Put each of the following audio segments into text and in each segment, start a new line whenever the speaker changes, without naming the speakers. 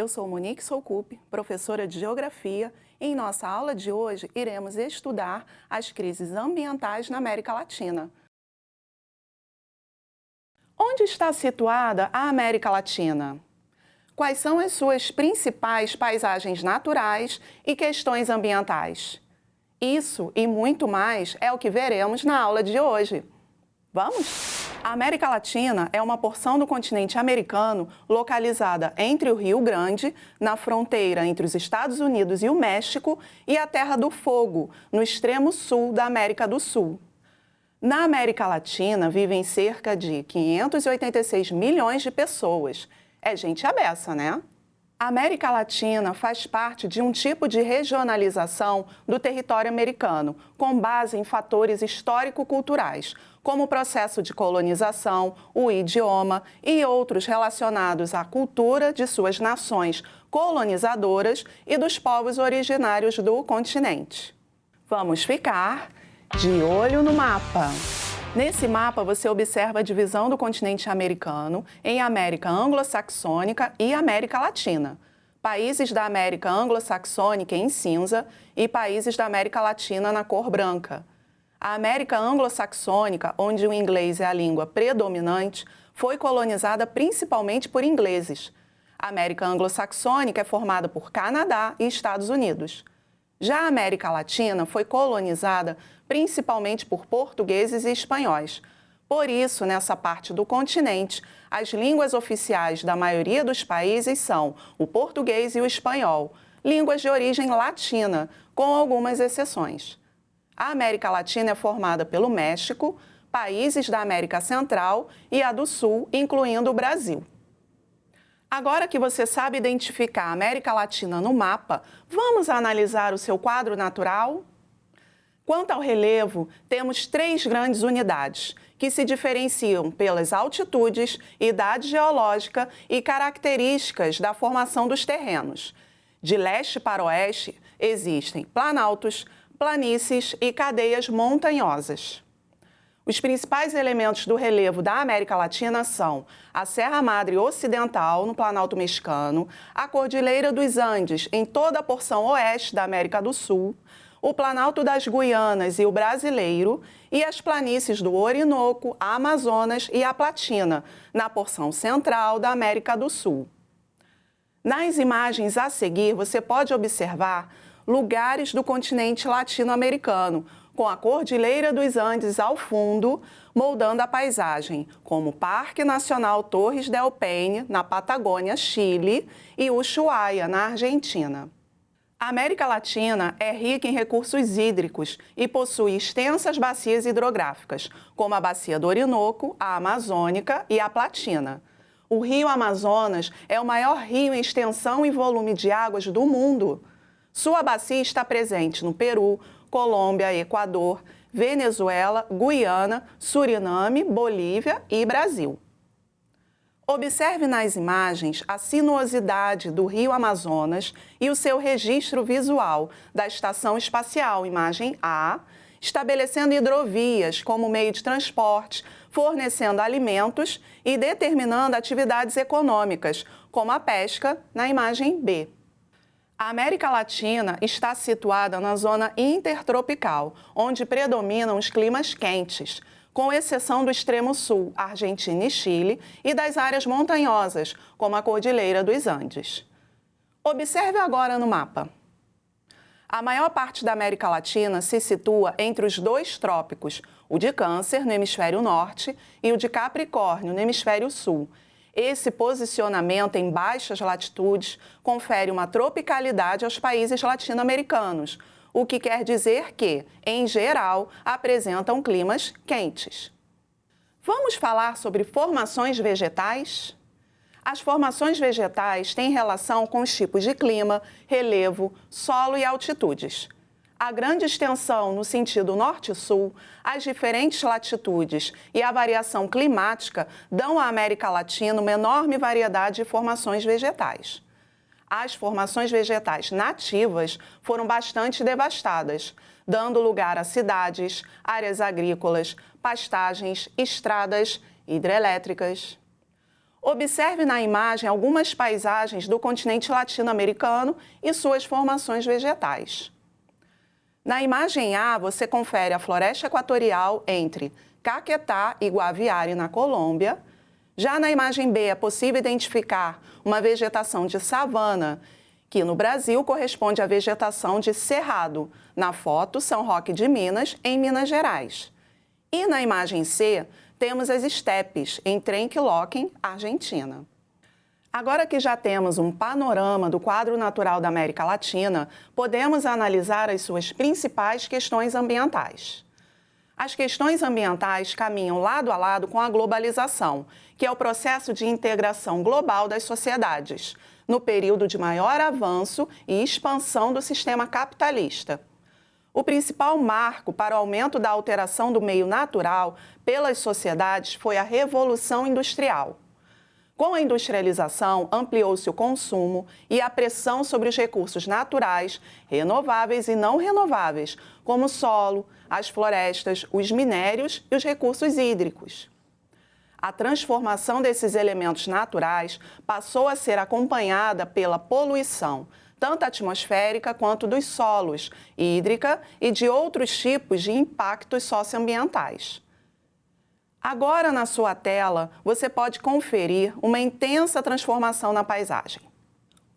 Eu sou Monique Soukup, professora de Geografia, e em nossa aula de hoje iremos estudar as crises ambientais na América Latina. Onde está situada a América Latina? Quais são as suas principais paisagens naturais e questões ambientais? Isso e muito mais é o que veremos na aula de hoje. Vamos? A América Latina é uma porção do continente americano localizada entre o Rio Grande, na fronteira entre os Estados Unidos e o México, e a Terra do Fogo, no extremo sul da América do Sul. Na América Latina vivem cerca de 586 milhões de pessoas. É gente à beça, né? A América Latina faz parte de um tipo de regionalização do território americano, com base em fatores histórico-culturais, como o processo de colonização, o idioma e outros relacionados à cultura de suas nações colonizadoras e dos povos originários do continente. Vamos ficar de olho no mapa. Nesse mapa, você observa a divisão do continente americano em América Anglo-Saxônica e América Latina. Países da América Anglo-Saxônica em cinza e países da América Latina na cor branca. A América Anglo-Saxônica, onde o inglês é a língua predominante, foi colonizada principalmente por ingleses. A América Anglo-Saxônica é formada por Canadá e Estados Unidos. Já a América Latina foi colonizada principalmente por portugueses e espanhóis. Por isso, nessa parte do continente, as línguas oficiais da maioria dos países são o português e o espanhol, línguas de origem latina, com algumas exceções. A América Latina é formada pelo México, países da América Central e a do Sul, incluindo o Brasil. Agora que você sabe identificar a América Latina no mapa, vamos analisar o seu quadro natural? Quanto ao relevo, temos 3 grandes unidades, que se diferenciam pelas altitudes, idade geológica e características da formação dos terrenos. De leste para oeste, existem planaltos, planícies e cadeias montanhosas. Os principais elementos do relevo da América Latina são a Serra Madre Ocidental, no Planalto Mexicano, a Cordilheira dos Andes, em toda a porção oeste da América do Sul, o Planalto das Guianas e o Brasileiro, e as planícies do Orinoco, a Amazonas e a Platina, na porção central da América do Sul. Nas imagens a seguir, você pode observar lugares do continente latino-americano, com a Cordilheira dos Andes ao fundo, moldando a paisagem, como o Parque Nacional Torres del Paine, na Patagônia, Chile, e Ushuaia, na Argentina. A América Latina é rica em recursos hídricos e possui extensas bacias hidrográficas, como a Bacia do Orinoco, a Amazônica e a Platina. O Rio Amazonas é o maior rio em extensão e volume de águas do mundo. Sua bacia está presente no Peru, Colômbia, Equador, Venezuela, Guiana, Suriname, Bolívia e Brasil. Observe nas imagens a sinuosidade do Rio Amazonas e o seu registro visual da Estação Espacial Imagem A, estabelecendo hidrovias como meio de transporte, fornecendo alimentos e determinando atividades econômicas, como a pesca, na imagem B. A América Latina está situada na zona intertropical, onde predominam os climas quentes, com exceção do extremo sul, Argentina e Chile, e das áreas montanhosas, como a Cordilheira dos Andes. Observe agora no mapa. A maior parte da América Latina se situa entre os 2 trópicos, o de Câncer, no hemisfério norte, e o de Capricórnio, no hemisfério sul. Esse posicionamento em baixas latitudes confere uma tropicalidade aos países latino-americanos, o que quer dizer que, em geral, apresentam climas quentes. Vamos falar sobre formações vegetais? As formações vegetais têm relação com os tipos de clima, relevo, solo e altitudes. A grande extensão no sentido norte-sul, as diferentes latitudes e a variação climática dão à América Latina uma enorme variedade de formações vegetais. As formações vegetais nativas foram bastante devastadas, dando lugar a cidades, áreas agrícolas, pastagens, estradas hidrelétricas. Observe na imagem algumas paisagens do continente latino-americano e suas formações vegetais. Na imagem A, você confere a floresta equatorial entre Caquetá e Guaviare, na Colômbia. Já na imagem B, é possível identificar uma vegetação de savana, que no Brasil corresponde à vegetação de Cerrado, na foto São Roque de Minas, em Minas Gerais. E na imagem C, temos as estepes, em Trenquilhoquén, Argentina. Agora que já temos um panorama do quadro natural da América Latina, podemos analisar as suas principais questões ambientais. As questões ambientais caminham lado a lado com a globalização, que é o processo de integração global das sociedades, no período de maior avanço e expansão do sistema capitalista. O principal marco para o aumento da alteração do meio natural pelas sociedades foi a Revolução Industrial. Com a industrialização, ampliou-se o consumo e a pressão sobre os recursos naturais, renováveis e não renováveis, como o solo, as florestas, os minérios e os recursos hídricos. A transformação desses elementos naturais passou a ser acompanhada pela poluição, tanto atmosférica quanto dos solos, hídrica e de outros tipos de impactos socioambientais. Agora, na sua tela, você pode conferir uma intensa transformação na paisagem.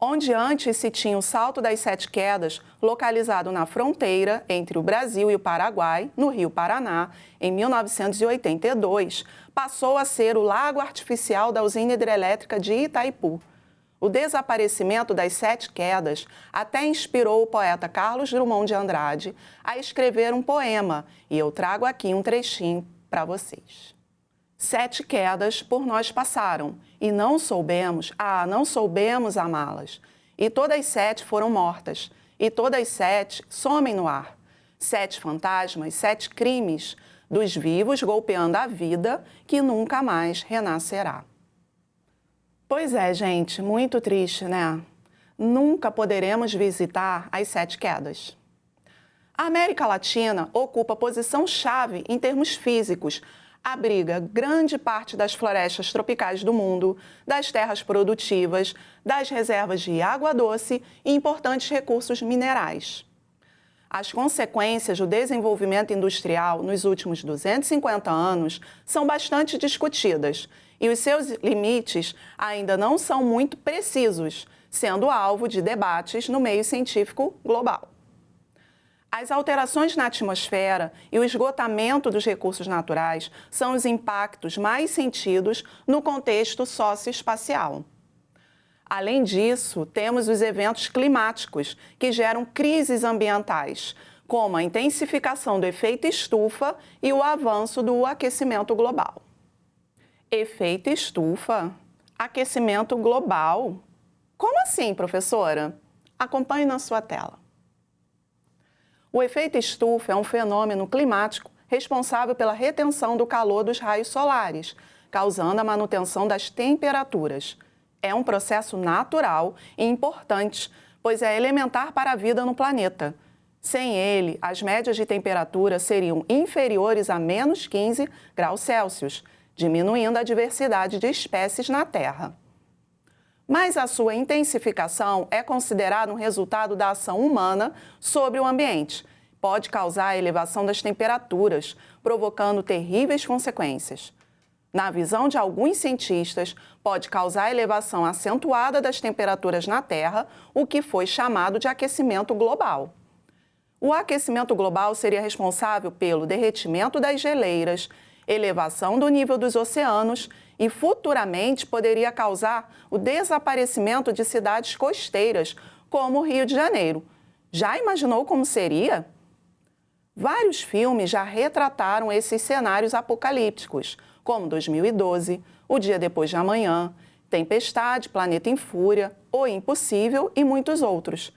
Onde antes se tinha o Salto das Sete Quedas, localizado na fronteira entre o Brasil e o Paraguai, no Rio Paraná, em 1982, passou a ser o lago artificial da usina hidrelétrica de Itaipu. O desaparecimento das Sete Quedas até inspirou o poeta Carlos Drummond de Andrade a escrever um poema, e eu trago aqui um trechinho para vocês. 7 quedas por nós passaram, e não soubemos amá-las. E todas 7 foram mortas, e todas 7 somem no ar. 7 fantasmas, 7 crimes dos vivos golpeando a vida que nunca mais renascerá. Pois é, gente, muito triste, né? Nunca poderemos visitar as 7 quedas. A América Latina ocupa posição-chave em termos físicos, abriga grande parte das florestas tropicais do mundo, das terras produtivas, das reservas de água doce e importantes recursos minerais. As consequências do desenvolvimento industrial nos últimos 250 anos são bastante discutidas e os seus limites ainda não são muito precisos, sendo alvo de debates no meio científico global. As alterações na atmosfera e o esgotamento dos recursos naturais são os impactos mais sentidos no contexto socioespacial. Além disso, temos os eventos climáticos, que geram crises ambientais, como a intensificação do efeito estufa e o avanço do aquecimento global. Efeito estufa? Aquecimento global? Como assim, professora? Acompanhe na sua tela. O efeito estufa é um fenômeno climático responsável pela retenção do calor dos raios solares, causando a manutenção das temperaturas. É um processo natural e importante, pois é elementar para a vida no planeta. Sem ele, as médias de temperatura seriam inferiores a menos 15 graus Celsius, diminuindo a diversidade de espécies na Terra. Mas a sua intensificação é considerada um resultado da ação humana sobre o ambiente. Pode causar a elevação das temperaturas, provocando terríveis consequências. Na visão de alguns cientistas, pode causar a elevação acentuada das temperaturas na Terra, o que foi chamado de aquecimento global. O aquecimento global seria responsável pelo derretimento das geleiras, elevação do nível dos oceanos e, futuramente, poderia causar o desaparecimento de cidades costeiras, como o Rio de Janeiro. Já imaginou como seria? Vários filmes já retrataram esses cenários apocalípticos, como 2012, O Dia Depois de Amanhã, Tempestade, Planeta em Fúria, O Impossível e muitos outros.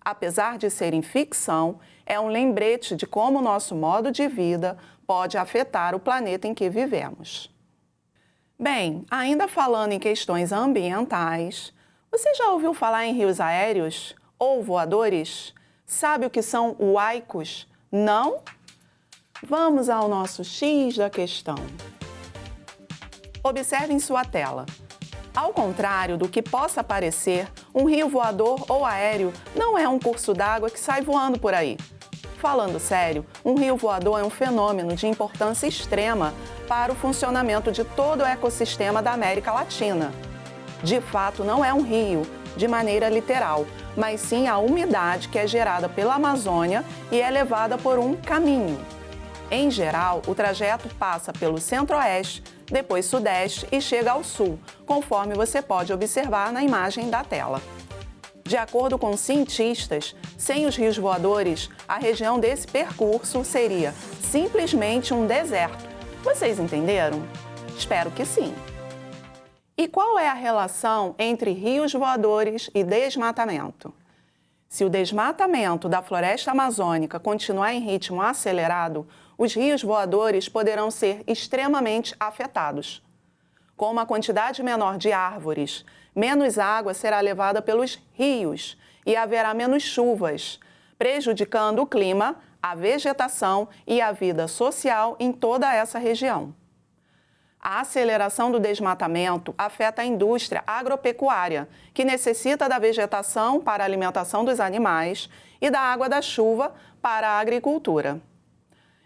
Apesar de serem ficção, é um lembrete de como o nosso modo de vida pode afetar o planeta em que vivemos. Bem, ainda falando em questões ambientais, você já ouviu falar em rios aéreos ou voadores? Sabe o que são huaicos? Não? Vamos ao nosso X da questão. Observe em sua tela. Ao contrário do que possa parecer, um rio voador ou aéreo não é um curso d'água que sai voando por aí. Falando sério, um rio voador é um fenômeno de importância extrema para o funcionamento de todo o ecossistema da América Latina. De fato, não é um rio, de maneira literal, mas sim a umidade que é gerada pela Amazônia e é levada por um caminho. Em geral, o trajeto passa pelo centro-oeste, depois sudeste e chega ao sul, conforme você pode observar na imagem da tela. De acordo com cientistas, sem os rios voadores, a região desse percurso seria simplesmente um deserto. Vocês entenderam? Espero que sim. E qual é a relação entre rios voadores e desmatamento? Se o desmatamento da floresta amazônica continuar em ritmo acelerado, os rios voadores poderão ser extremamente afetados. Com uma quantidade menor de árvores, menos água será levada pelos rios e haverá menos chuvas, prejudicando o clima, a vegetação e a vida social em toda essa região. A aceleração do desmatamento afeta a indústria agropecuária, que necessita da vegetação para a alimentação dos animais e da água da chuva para a agricultura.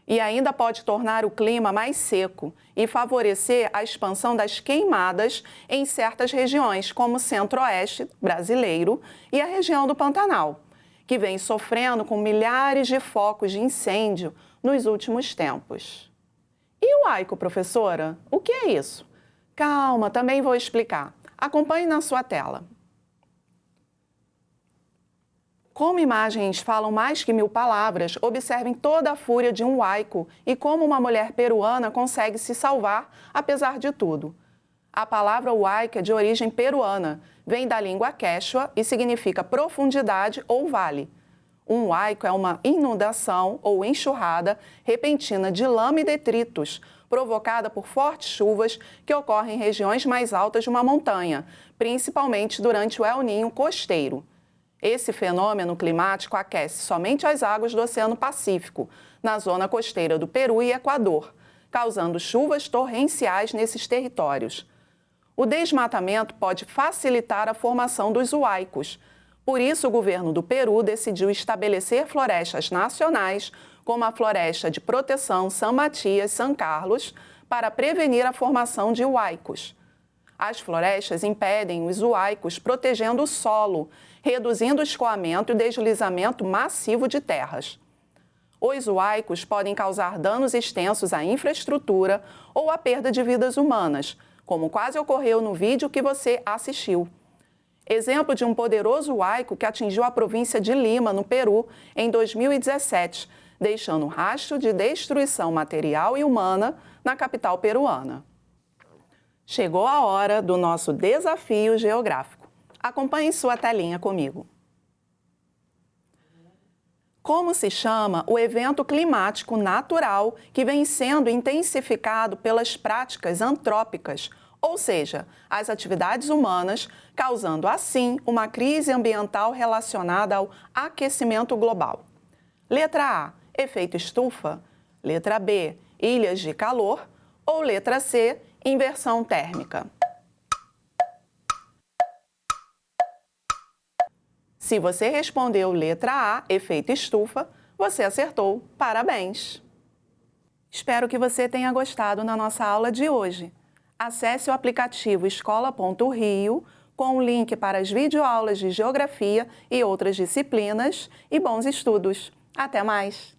E ainda pode tornar o clima mais seco e favorecer a expansão das queimadas em certas regiões, como o centro-oeste brasileiro e a região do Pantanal, que vem sofrendo com milhares de focos de incêndio nos últimos tempos. E o aico, professora? O que é isso? Calma, também vou explicar. Acompanhe na sua tela. Como imagens falam mais que 1000 palavras, observem toda a fúria de um aico e como uma mulher peruana consegue se salvar, apesar de tudo. A palavra huayca é de origem peruana, vem da língua quechua e significa profundidade ou vale. Um huaico é uma inundação ou enxurrada repentina de lama e detritos, provocada por fortes chuvas que ocorrem em regiões mais altas de uma montanha, principalmente durante o El Niño costeiro. Esse fenômeno climático aquece somente as águas do Oceano Pacífico, na zona costeira do Peru e Equador, causando chuvas torrenciais nesses territórios. O desmatamento pode facilitar a formação dos huaicos. Por isso, o governo do Peru decidiu estabelecer florestas nacionais, como a Floresta de Proteção San Matias San Carlos, para prevenir a formação de huaicos. As florestas impedem os huaicos, protegendo o solo, reduzindo o escoamento e o deslizamento massivo de terras. Os huaicos podem causar danos extensos à infraestrutura ou à perda de vidas humanas, como quase ocorreu no vídeo que você assistiu. Exemplo de um poderoso huaico que atingiu a província de Lima, no Peru, em 2017, deixando um rastro de destruição material e humana na capital peruana. Chegou a hora do nosso desafio geográfico. Acompanhe sua telinha comigo. Como se chama o evento climático natural que vem sendo intensificado pelas práticas antrópicas, ou seja, as atividades humanas, causando assim uma crise ambiental relacionada ao aquecimento global? Letra A, efeito estufa. Letra B, ilhas de calor. Ou letra C, inversão térmica. Se você respondeu letra A, efeito estufa, você acertou. Parabéns! Espero que você tenha gostado na nossa aula de hoje. Acesse o aplicativo escola.rio com o link para as videoaulas de Geografia e outras disciplinas e bons estudos. Até mais!